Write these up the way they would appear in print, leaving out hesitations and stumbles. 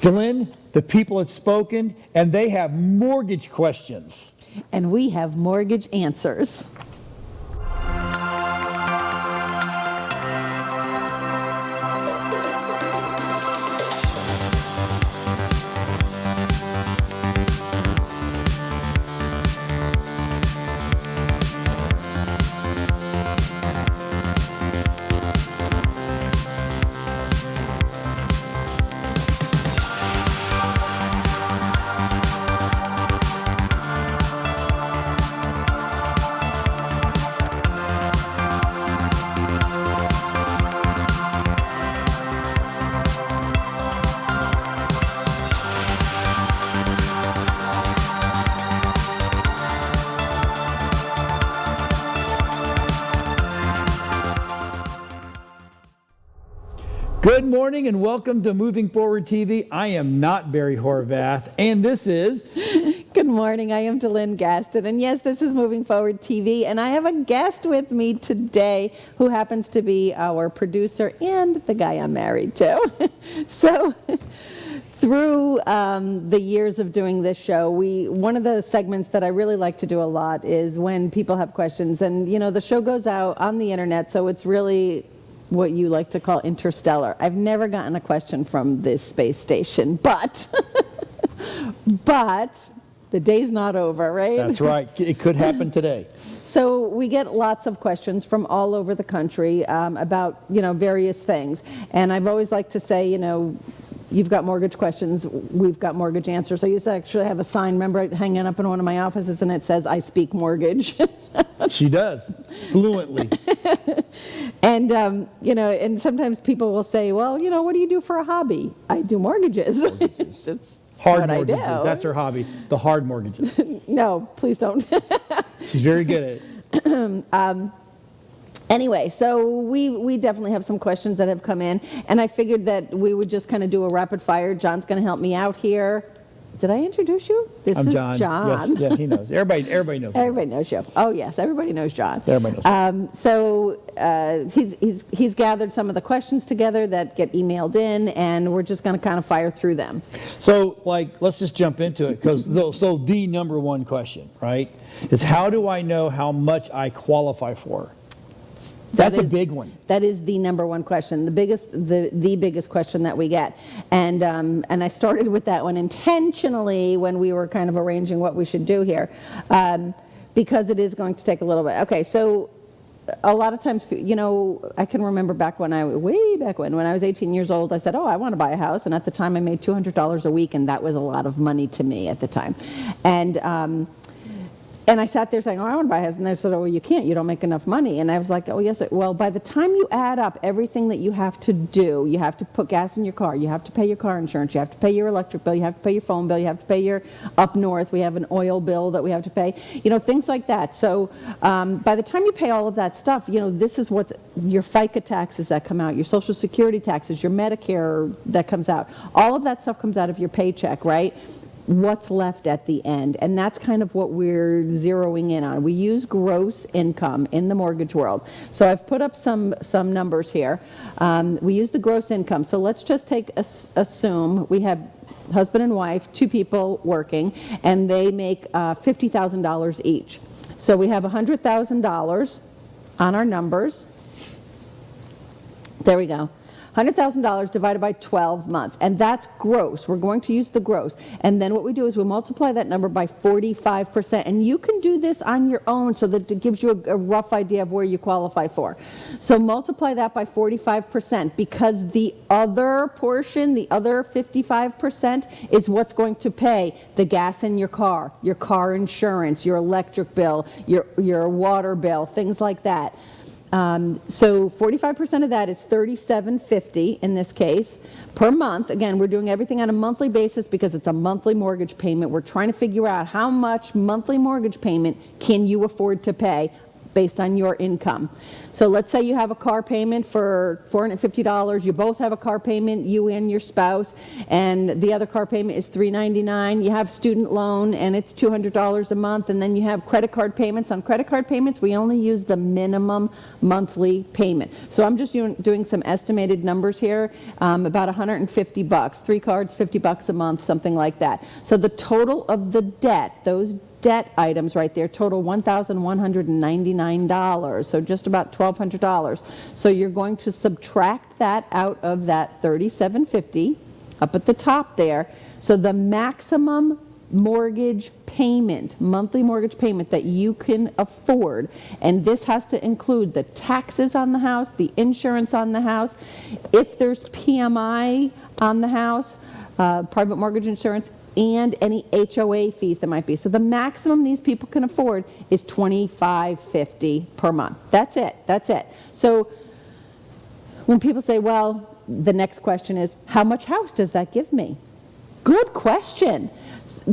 DeLynn, the people have spoken, and they have mortgage questions. And we have mortgage answers. Good morning and welcome to Moving Forward TV. I am not Barry Horvath, and this is... Good morning, I am DeLynn Gaston, and yes, this is Moving Forward TV, and I have a guest with me today who happens to be our producer and the guy I'm married to. So, through the years of doing this show, one of the segments that I really like to do a lot is when people have questions, and you know, the show goes out on the internet, so it's really what you like to call interstellar. I've never gotten a question from this space station, but the day's not over, right? That's right. It could happen today. So we get lots of questions from all over the country about, various things. And I've always liked to say, you've got mortgage questions, we've got mortgage answers. I used to actually have a sign, remember, hanging up in one of my offices, and it says, I speak mortgage. She does, fluently. And, and sometimes people will say, well, what do you do for a hobby? I do mortgages. That's hard what mortgages. I do. That's her hobby, the hard mortgages. No, please don't. She's very good at it. Anyway, so we definitely have some questions that have come in, and I figured that we would just kind of do a rapid fire. John's going to help me out here. Did I introduce you? I'm John. Yes, yeah, he knows. Everybody knows. Everybody knows you. Oh yes, everybody knows John. Everybody knows. So he's gathered some of the questions together that get emailed in, and we're just going to kind of fire through them. So, let's just jump into it, because the number one question, right, is how do I know how much I qualify for? That's a big one. That is the number one question, the biggest question that we get. And I started with that one intentionally when we were kind of arranging what we should do here, because it is going to take a little bit. Okay, so a lot of times, I can remember when I was 18 years old, I said, oh, I want to buy a house. And at the time I made $200 a week, and that was a lot of money to me at the time. And I sat there saying, oh, I want to buy a house. And they said, oh, well, you can't. You don't make enough money. And I was like, oh, yes. Well, by the time you add up everything that you have to do, you have to put gas in your car. You have to pay your car insurance. You have to pay your electric bill. You have to pay your phone bill. You have to pay your up north. We have an oil bill that we have to pay. Things like that. So by the time you pay all of that stuff, this is what's your FICA taxes that come out, your Social Security taxes, your Medicare that comes out. All of that stuff comes out of your paycheck, right? What's left at the end, and that's kind of what we're zeroing in on. We use gross income in the mortgage world. So I've put up some numbers here. We use the gross income. So let's just assume we have husband and wife, two people working, and they make $50,000 each. So we have $100,000 on our numbers. There we go. $100,000 divided by 12 months, and that's gross. We're going to use the gross. And then what we do is we multiply that number by 45%, and you can do this on your own so that it gives you a rough idea of where you qualify for. So multiply that by 45%, because the other portion, the other 55%, is what's going to pay the gas in your car insurance, your electric bill, your water bill, things like that. So 45% of that is $37.50 in this case per month. Again, we're doing everything on a monthly basis because it's a monthly mortgage payment. We're trying to figure out how much monthly mortgage payment can you afford to pay based on your income. So let's say you have a car payment for $450. You both have a car payment, you and your spouse, and the other car payment is $399. You have student loan, and it's $200 a month, and then you have credit card payments. On credit card payments, we only use the minimum monthly payment. So I'm just doing some estimated numbers here, about $150. 3 cards, $50 a month, something like that. So the total of the debt, those debt items right there, total $1,199, so just about $1,200. So you're going to subtract that out of that $3,750 up at the top there. So the maximum mortgage payment, monthly mortgage payment that you can afford, and this has to include the taxes on the house, the insurance on the house, if there's PMI on the house, private mortgage insurance, and any HOA fees that might be. So the maximum these people can afford is $2,550 per month. That's it. That's it. So when people say, well, the next question is, how much house does that give me? Good question.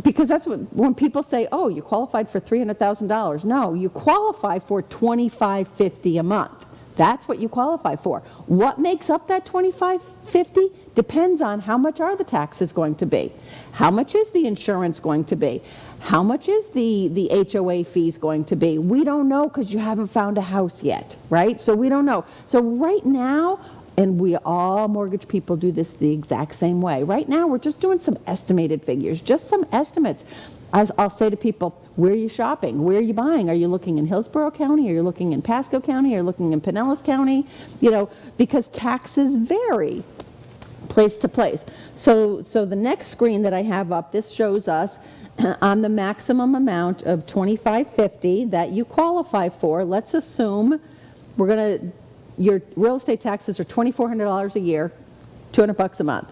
Because that's when people say, oh, you qualified for $300,000. No, you qualify for $2,550 a month. That's what you qualify for. What makes up that $2,550 depends on how much are the taxes going to be, how much is the insurance going to be, how much is the HOA fees going to be. We don't know because you haven't found a house yet, right? So we don't know. So right now, and we all mortgage people do this the exact same way. Right now, we're just doing some estimated figures, just some estimates. I'll say to people, where are you shopping? Where are you buying? Are you looking in Hillsborough County? Are you looking in Pasco County? Are you looking in Pinellas County? You know, because taxes vary place to place. So the next screen that I have up, this shows us on the maximum amount of $2,550 that you qualify for. Let's assume your real estate taxes are $2,400 a year, $200 a month.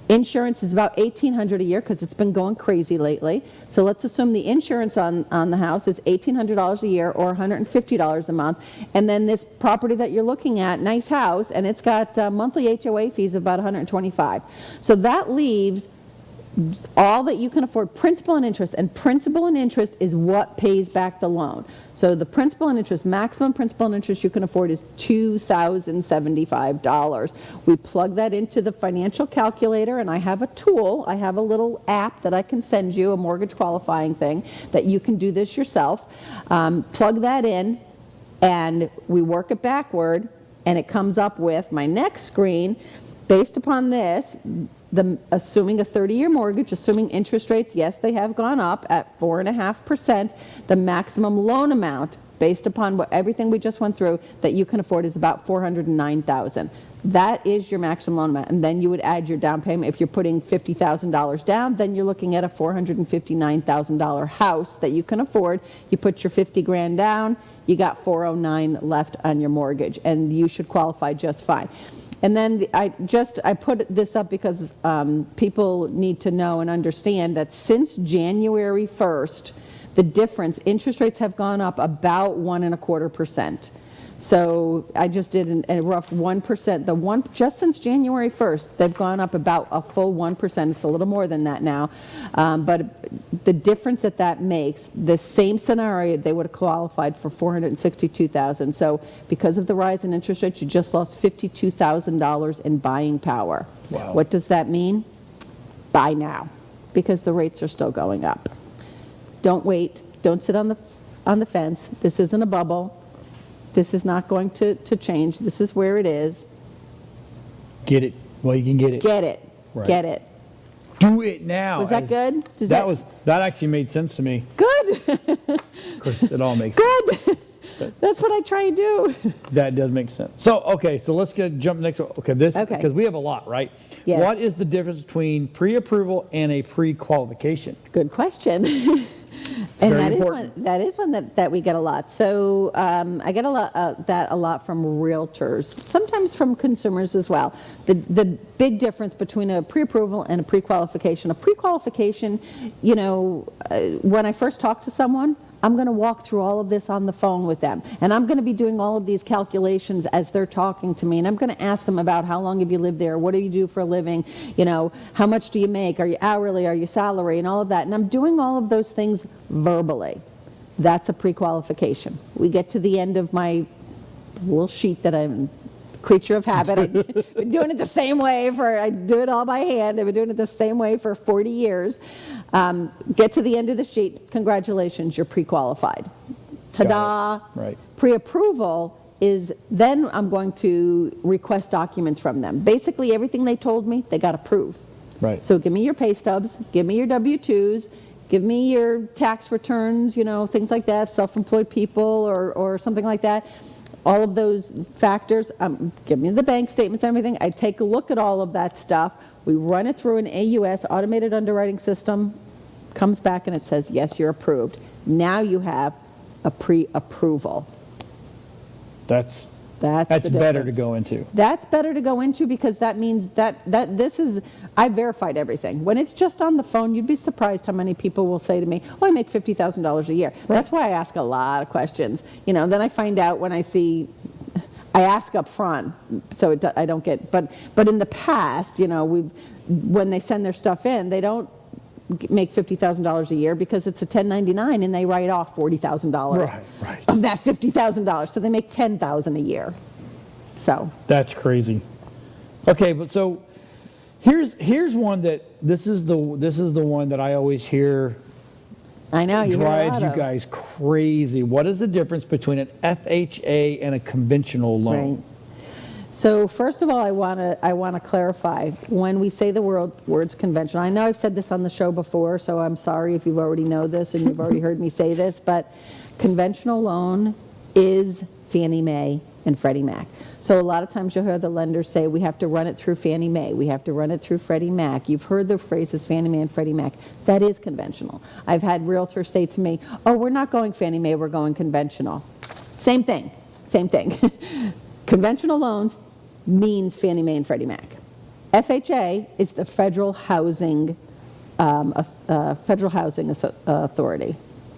Insurance is about $1,800 a year because it's been going crazy lately. So let's assume the insurance on the house is $1,800 a year or $150 a month. And then this property that you're looking at, nice house, and it's got monthly HOA fees of about $125. So that leaves all that you can afford, principal and interest, and principal and interest is what pays back the loan. So the principal and interest, maximum principal and interest you can afford is $2,075. We plug that into the financial calculator, and I have a tool, I have a little app that I can send you, a mortgage qualifying thing, that you can do this yourself. Plug that in, and we work it backward, and it comes up with my next screen. Based upon this, assuming a 30-year mortgage, assuming interest rates, yes, they have gone up at 4.5%, the maximum loan amount, based upon everything we just went through, that you can afford is about $409,000. That is your maximum loan amount, and then you would add your down payment. If you're putting $50,000 down, then you're looking at a $459,000 house that you can afford. You put your $50,000 down, you got $409,000 left on your mortgage, and you should qualify just fine. And then I put this up because people need to know and understand that since January 1st, the difference, interest rates have gone up about 1.25%. So I just did a rough 1%. Just since January 1st, they've gone up about a full 1%. It's a little more than that now. But the difference that makes, the same scenario, they would have qualified for $462,000. So because of the rise in interest rates, you just lost $52,000 in buying power. Wow. What does that mean? Buy now, because the rates are still going up. Don't wait. Don't sit on the fence. This isn't a bubble. This is not going to change. This is where it is. Get it. Well, you can get it. Get it. Right. Get it. Do it now. Was that good? That actually made sense to me. Good. Of course, it all makes sense. Good. That's what I try and do. That does make sense. So, okay, so let's jump next. Okay, because we have a lot, right? Yes. What is the difference between pre-approval and a pre-qualification? Good question. And that is one that we get a lot. So I get a lot from realtors, sometimes from consumers as well. The big difference between a pre-approval and a pre-qualification. A pre-qualification, when I first talk to someone, I'm going to walk through all of this on the phone with them. And I'm going to be doing all of these calculations as they're talking to me. And I'm going to ask them about how long have you lived there? What do you do for a living? How much do you make? Are you hourly? Are you salary? And all of that. And I'm doing all of those things verbally. That's a pre-qualification. We get to the end of my little sheet that I'm creature of habit. I've been doing it the same way I do it all by hand. I've been doing it the same way for 40 years. Get to the end of the sheet. Congratulations, you're pre-qualified. Ta-da! Right. Pre-approval is then I'm going to request documents from them. Basically, everything they told me, they got to prove. Right. So give me your pay stubs, give me your W-2s, give me your tax returns, things like that, self-employed people or something like that. All of those factors, give me the bank statements and everything. I take a look at all of that stuff. We run it through an AUS, automated underwriting system, comes back and it says, yes, you're approved. Now you have a pre-approval. That's better to go into. That's better to go into because that means that this is, I verified everything. When it's just on the phone, you'd be surprised how many people will say to me, oh, I make $50,000 a year. Right. That's why I ask a lot of questions. Then I find out when I ask up front, so I don't get, but in the past, when they send their stuff in, they don't make $50,000 a year because it's a 1099 and they write off $40,000 of that $50,000. So they make $10,000 a year. So that's crazy. Okay, but so here's one that this is the one that I always hear. I know you drives you guys crazy. What is the difference between an FHA and a conventional loan? Right. So first of all, I want to clarify when we say the words conventional. I know I've said this on the show before, so I'm sorry if you already know this and you've already heard me say this, but conventional loan is Fannie Mae and Freddie Mac. So a lot of times you'll hear the lenders say we have to run it through Fannie Mae, we have to run it through Freddie Mac. You've heard the phrases Fannie Mae and Freddie Mac. That is conventional. I've had realtors say to me, oh, we're not going Fannie Mae, we're going conventional. Same thing. Conventional loans means Fannie Mae and Freddie Mac. FHA is the Federal Housing Authority.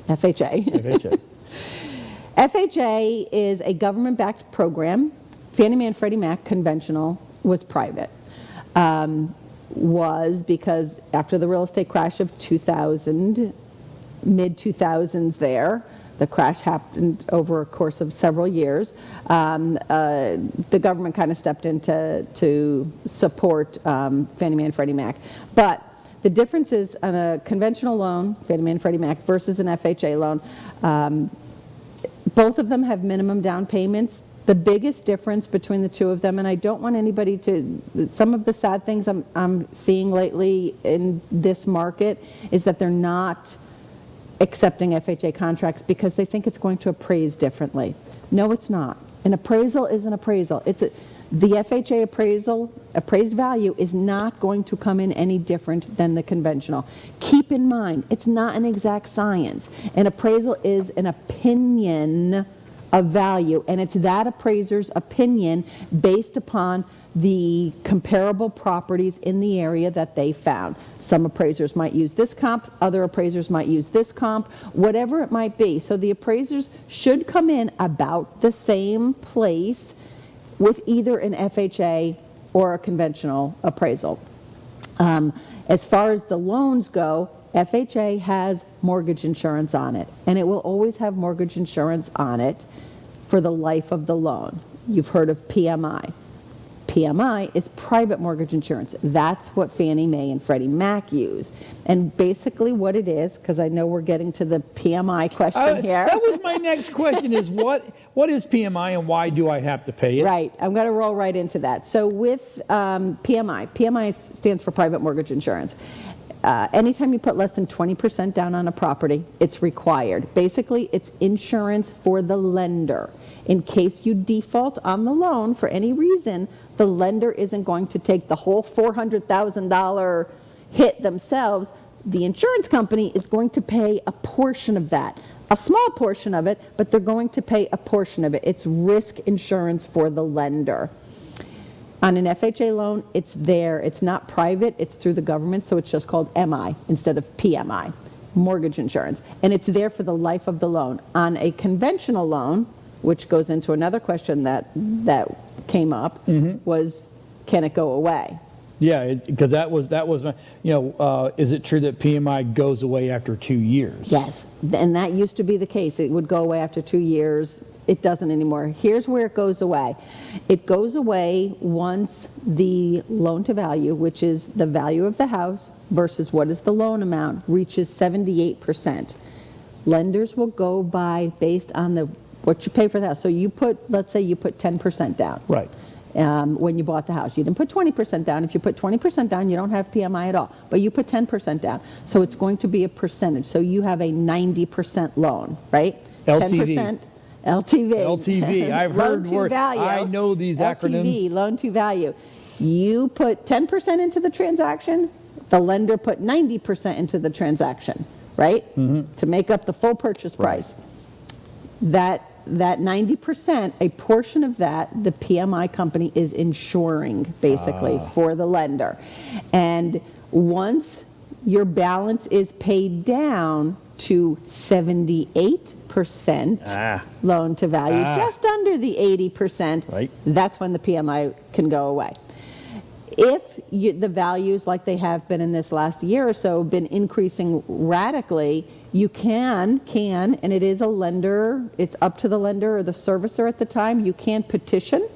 FHA. FHA is a government-backed program. Fannie Mae and Freddie Mac, conventional, was private. Was because after the real estate crash of 2000, mid-2000s there, the crash happened over a course of several years. The government kind of stepped in to support Fannie Mae and Freddie Mac. But the difference is on a conventional loan, Fannie Mae and Freddie Mac, versus an FHA loan, both of them have minimum down payments. The biggest difference between the two of them, and I don't want anybody to, some of the sad things I'm seeing lately in this market is that they're not accepting FHA contracts because they think it's going to appraise differently. No, it's not. An appraisal is an appraisal. The FHA appraised value is not going to come in any different than the conventional. Keep in mind, it's not an exact science. An appraisal is an opinion of value, and it's that appraiser's opinion based upon the comparable properties in the area that they found. Some appraisers might use this comp, other appraisers might use this comp, whatever it might be. So the appraisers should come in about the same place with either an FHA or a conventional appraisal. As far as the loans go, FHA has mortgage insurance on it, and it will always have mortgage insurance on it for the life of the loan. You've heard of PMI. PMI is private mortgage insurance. That's what Fannie Mae and Freddie Mac use. And basically what it is, because I know we're getting to the PMI question here. That was my next question is what is PMI and why do I have to pay it? Right. I'm going to roll right into that. So with PMI stands for private mortgage insurance. Anytime you put less than 20% down on a property, it's required. Basically, it's insurance for the lender. In case you default on the loan for any reason, the lender isn't going to take the whole $400,000 hit themselves. The insurance company is going to pay a portion of that. A small portion of it, but they're going to pay a portion of it. It's risk insurance for the lender. On an FHA loan, it's there. It's not private. It's through the government, so it's just called MI instead of PMI, mortgage insurance. And it's there for the life of the loan. On a conventional loan, which goes into another question that came up, was can it go away? Yeah, because that was my, is it true that PMI goes away after 2 years? Yes, and that used to be the case. It would go away after 2 years. It doesn't anymore. Here's where it goes away. It goes away once the loan to value, which is the value of the house versus what is the loan amount, reaches 78%. Lenders will go by based on what you pay for the house. So let's say you put 10% down. Right. When you bought the house. You didn't put 20% down. If you put 20% down, you don't have PMI at all. But you put 10% down. So it's going to be a percentage. So you have a 90% loan, right? LTV. 10% LTV. LTV. I've heard words. I know these acronyms. LTV, loan to value. You put 10% into the transaction. The lender put 90% into the transaction, right? Mm-hmm. To make up the full purchase price. Right. That 90%, a portion of that, the PMI company is insuring, basically, for the lender. And once your balance is paid down to 78% loan to value, just under the 80%, right, that's when the PMI can go away. If the values, like they have been in this last year or so, been increasing radically, you can, and it is a lender, it's up to the lender or the servicer at the time, you can petition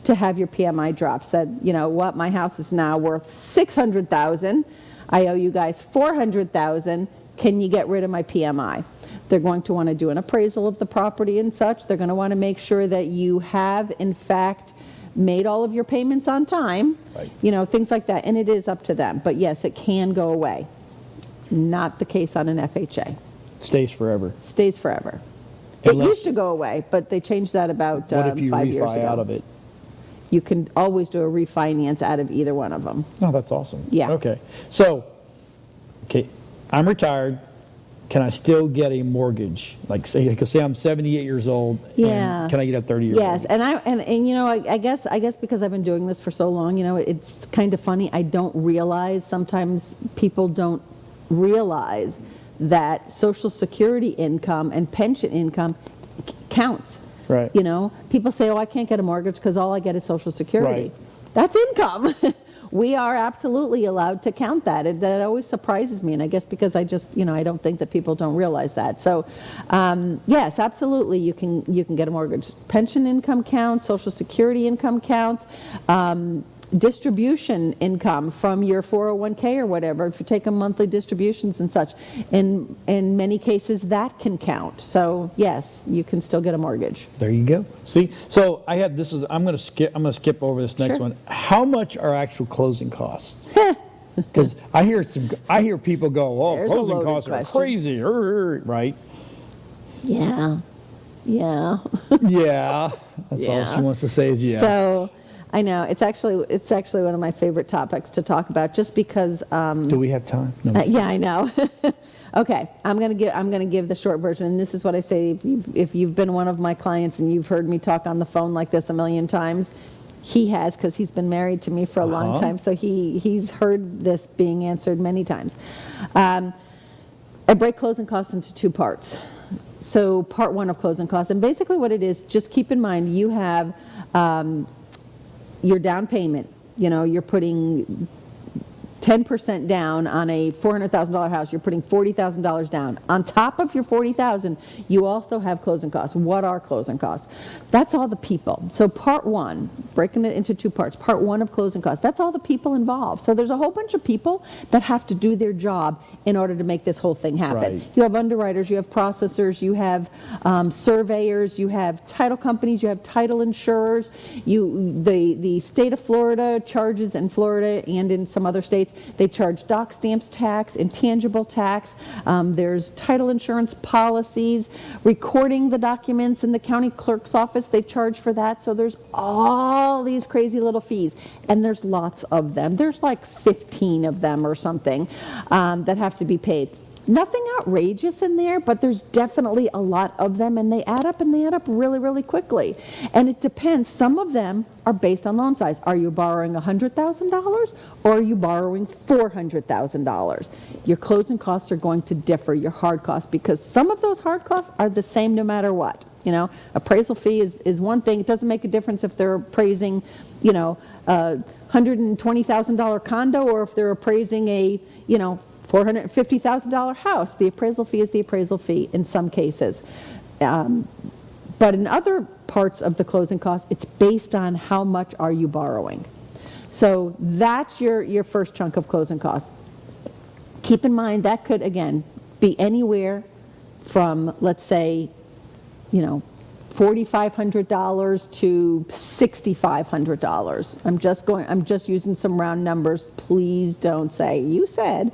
to have your PMI drop. Said, you know what, my house is now worth $600,000. I owe you guys $400,000. Can you get rid of my PMI? They're going to want to do an appraisal of the property and such. They're going to want to make sure that you have, in fact, made all of your payments on time, right, things like that. And it is up to them. But yes, it can go away. Not the case on an FHA. Stays forever. Stays forever. It used to go away, but they changed that about 5 years ago. What if you refi out of it? You can always do a refinance out of either one of them. Oh, that's awesome. Yeah. Okay. So, I'm retired. Can I still get a mortgage? Like say I'm 78 years old. Yeah. Can I get a 30-year mortgage? Yes, and I guess because I've been doing this for so long, it's kind of funny. I don't realize, sometimes people don't realize that Social Security income and pension income counts. Right. People say, oh, I can't get a mortgage because all I get is Social Security. Right. That's income. We are absolutely allowed to count that. That always surprises me, and I guess because I just, I don't think that people don't realize that. So, yes, absolutely, you can get a mortgage. Pension income counts, Social Security income counts, distribution income from your 401k or whatever. If you take a monthly distributions and such, in many cases that can count. So yes, you can still get a mortgage. There you go. See, so I had this is I'm going to skip over this next one. How much are actual closing costs? Because I hear people go, oh, There's closing costs are crazy, right? Yeah. Yeah. That's all she wants to say is yeah. So I know it's actually one of my favorite topics to talk about, just because. Do we have time? No. Yeah, I know. Okay, I'm gonna give the short version, and this is what I say. If you've been one of my clients and you've heard me talk on the phone like this a million times, he has, because he's been married to me for a long time, so he's heard this being answered many times. I break closing costs into two parts. So part one of closing costs, and basically what it is, just keep in mind you have your down payment. You're putting 10% down on a $400,000 house. You're putting $40,000 down. On top of your $40,000, you also have closing costs. What are closing costs? That's all the people. So part one, breaking it into two parts. Part one of closing costs, that's all the people involved. So there's a whole bunch of people that have to do their job in order to make this whole thing happen. Right. You have underwriters, you have processors, you have surveyors, you have title companies, you have title insurers. The state of Florida charges, in Florida and in some other states, they charge dock stamps tax, intangible tax. There's title insurance policies, recording the documents in the county clerk's office. They charge for that. So there's all these crazy little fees, and there's lots of them. There's like 15 of them or something that have to be paid. Nothing outrageous in there, but there's definitely a lot of them, and they add up really, really quickly. And it depends. Some of them are based on loan size. Are you borrowing $100,000 or are you borrowing $400,000? Your closing costs are going to differ, your hard costs, because some of those hard costs are the same no matter what. Appraisal fee is one thing. It doesn't make a difference if they're appraising, a $120,000 condo or if they're appraising a, $450,000 house. The appraisal fee is the appraisal fee in some cases. But in other parts of the closing costs, it's based on how much are you borrowing. So that's your first chunk of closing costs. Keep in mind that could, again, be anywhere from, let's say, $4,500 to $6,500. I'm just using some round numbers. Please don't say, you said.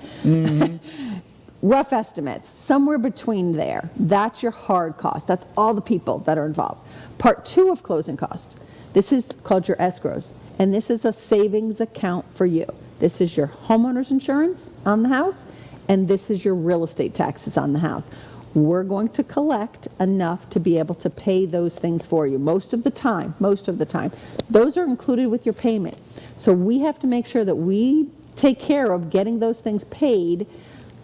Rough estimates, somewhere between there. That's your hard cost. That's all the people that are involved. Part 2 of closing costs. This is called your escrows. And this is a savings account for you. This is your homeowner's insurance on the house, and this is your real estate taxes on the house. We're going to collect enough to be able to pay those things for you most of the time. Those are included with your payment. So we have to make sure that we take care of getting those things paid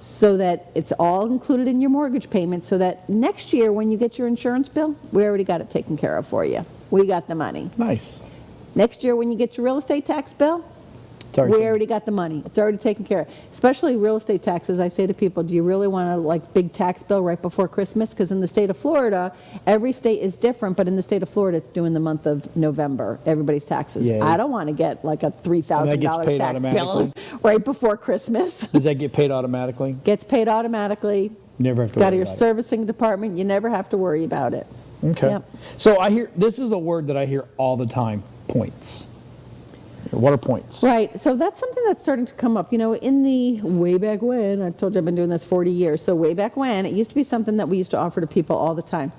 so that it's all included in your mortgage payment, so that next year when you get your insurance bill, we already got it taken care of for you. We got the money. Nice. Next year when you get your real estate tax bill, we already got the money. It's already taken care of. Especially real estate taxes. I say to people, do you really want a big tax bill right before Christmas? Because in the state of Florida, every state is different, but in the state of Florida, it's due in the month of November, everybody's taxes. Yeah. I don't want to get like a $3,000 tax bill right before Christmas. Does that get paid automatically? Gets paid automatically. Never have to Got worry your about it. servicing department. You never have to worry about it. Okay. Yep. So this is a word that I hear all the time, points. What are points? Right. So that's something that's starting to come up. In the way back when, I told you I've been doing this 40 years. So way back when, it used to be something that we used to offer to people all the time.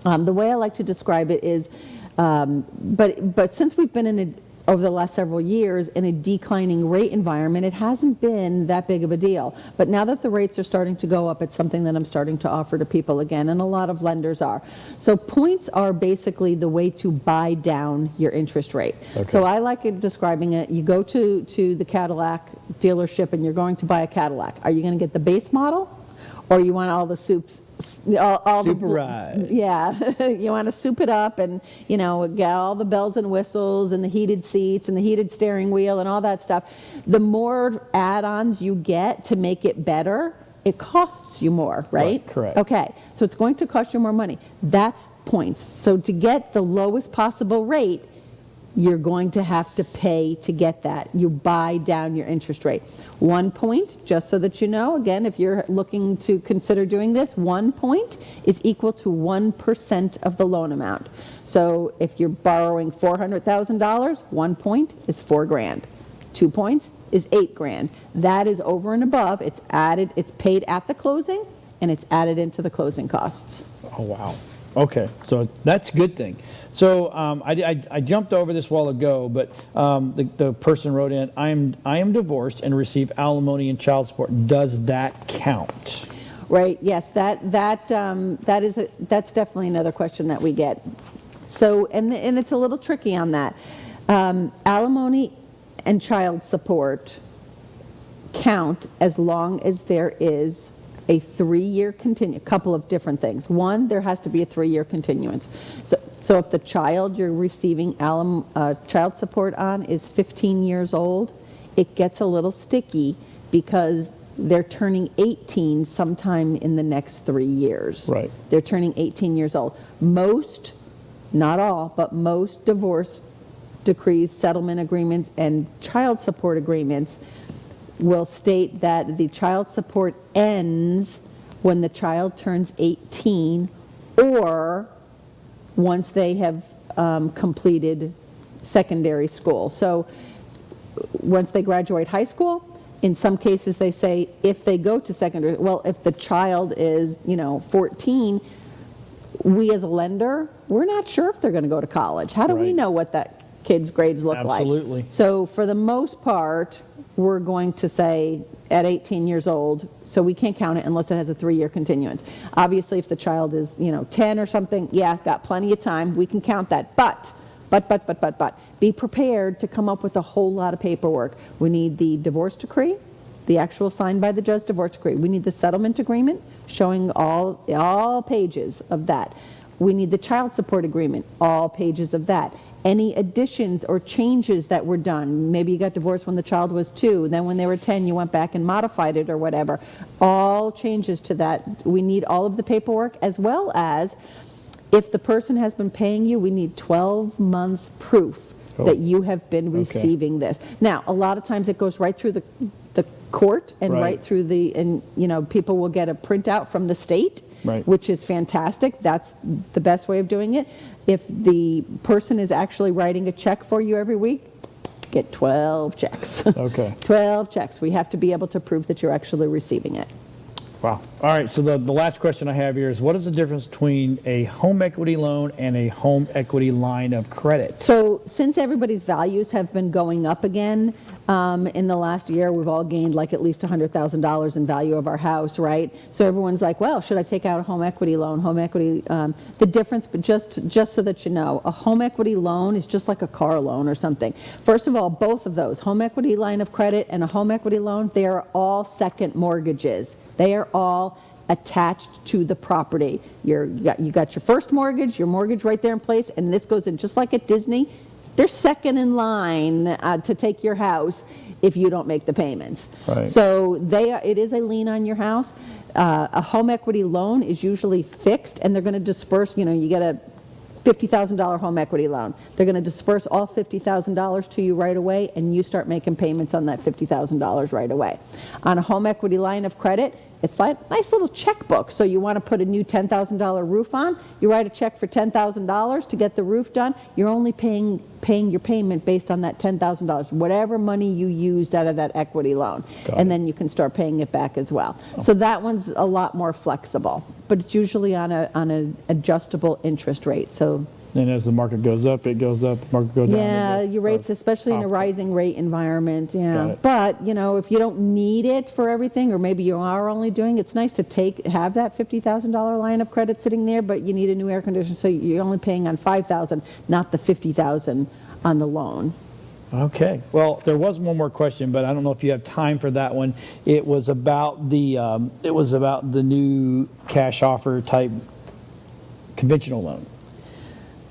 The way I like to describe it is, but since we've been over the last several years in a declining rate environment, it hasn't been that big of a deal. But now that the rates are starting to go up, it's something that I'm starting to offer to people again, and a lot of lenders are. So points are basically the way to buy down your interest rate. Okay. So I like describing it. You go to the Cadillac dealership and you're going to buy a Cadillac. Are you going to get the base model, or you want all the soups? Super ride. Yeah, you want to soup it up and, get all the bells and whistles and the heated seats and the heated steering wheel and all that stuff. The more add-ons you get to make it better, it costs you more, right? Correct. Okay, so it's going to cost you more money. That's points. So to get the lowest possible rate, you're going to have to pay to get that. You buy down your interest rate. 1 point, just so that you know, again, if you're looking to consider doing this, 1 point is equal to 1% of the loan amount. So if you're borrowing $400,000, 1 point is $4,000. 2 points is $8,000. That is over and above. It's added, it's paid at the closing, and it's added into the closing costs. Oh, wow. Okay, so that's a good thing. So I jumped over this a while ago, but the person wrote in, I am divorced and receive alimony and child support. Does that count? Right. Yes. That's definitely another question that we get. So and it's a little tricky on that. Alimony and child support count as long as there is a 3-year continuance. A couple of different things. One, there has to be a 3-year continuance. So if the child you're receiving child support on is 15 years old, it gets a little sticky because they're turning 18 sometime in the next 3 years. Right. They're turning 18 years old. Most, not all, but most divorce decrees, settlement agreements, and child support agreements will state that the child support ends when the child turns 18 or once they have completed secondary school. So once they graduate high school, in some cases they say if they go to secondary, well, if the child is, 14, we as a lender, we're not sure if they're going to go to college. How do we know what that kid's grades look like? Absolutely. So for the most part, we're going to say at 18 years old, so we can't count it unless it has a 3-year continuance. Obviously, if the child is, 10 or something, yeah, got plenty of time, we can count that. But, be prepared to come up with a whole lot of paperwork. We need the divorce decree, the actual signed by the judge divorce decree. We need the settlement agreement showing all pages of that. We need the child support agreement, all pages of that. Any additions or changes that were done. Maybe you got divorced when the child was 2, then when they were 10 you went back and modified it or whatever. All changes to that. We need all of the paperwork, as well as if the person has been paying you, we need 12 months proof that you have been receiving this. Now, a lot of times it goes right through the court and right through people will get a printout from the state, which is fantastic. That's the best way of doing it. If the person is actually writing a check for you every week, get 12 checks. 12 checks. We have to be able to prove that you're actually receiving it. Wow. All right, so the last question I have here is, what is the difference between a home equity loan and a home equity line of credit? So since everybody's values have been going up again, in the last year, we've all gained like at least $100,000 in value of our house, right? So everyone's like, well, should I take out a home equity loan? Home equity, the difference, but just so that you know, a home equity loan is just like a car loan or something. First of all, both of those, home equity line of credit and a home equity loan, they are all second mortgages. They are all attached to the property. You got your first mortgage, your mortgage right there in place, and this goes in just like at Disney. They're second in line to take your house if you don't make the payments. So it is a lien on your house. A home equity loan is usually fixed, and they're going to disperse. You get a $50,000 home equity loan. They're going to disperse all $50,000 to you right away, and you start making payments on that $50,000 right away. On a home equity line of credit, it's like a nice little checkbook. So you want to put a new $10,000 roof on, you write a check for $10,000 to get the roof done. You're only paying your payment based on that $10,000, whatever money you used out of that equity loan. And then you can start paying it back as well. So that one's a lot more flexible, but it's usually on an adjustable interest rate. So and as the market goes up, it goes up. Market goes down. Yeah, your rates, especially in a rising rate environment. Yeah, but if you don't need it for everything, or maybe you are only doing, it's nice to have that $50,000 line of credit sitting there, but you need a new air conditioner, so you're only paying on $5,000, not the $50,000 on the loan. Okay. Well, there was one more question, but I don't know if you have time for that one. It was about the new cash offer type conventional loan.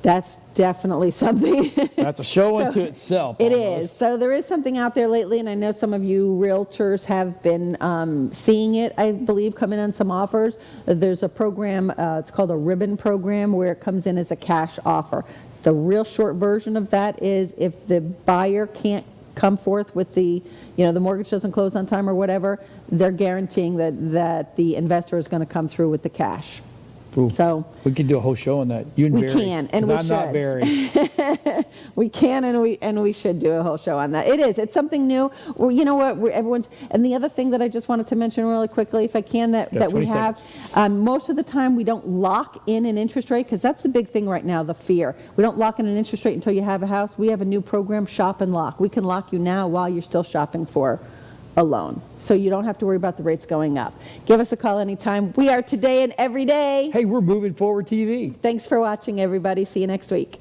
That's definitely something. That's a show unto itself. It is. So there is something out there lately, and I know some of you realtors have been seeing it, I believe, come in on some offers. There's a program, it's called a ribbon program, where it comes in as a cash offer. The real short version of that is if the buyer can't come forth with the mortgage doesn't close on time or whatever, they're guaranteeing that the investor is going to come through with the cash. Ooh, so we can do a whole show on that. You and Barry. We can, and we I'm should. not Barry. We can, and we should do a whole show on that. It's something new. Well, you know what? And the other thing that I just wanted to mention really quickly, if I can, that we have, most of the time we don't lock in an interest rate, because that's the big thing right now, the fear. We don't lock in an interest rate until you have a house. We have a new program, Shop and Lock. We can lock you now while you're still shopping for a loan. So you don't have to worry about the rates going up. Give us a call anytime. We are Today and Every Day. Hey, we're Moving Forward TV. Thanks for watching, everybody. See you next week.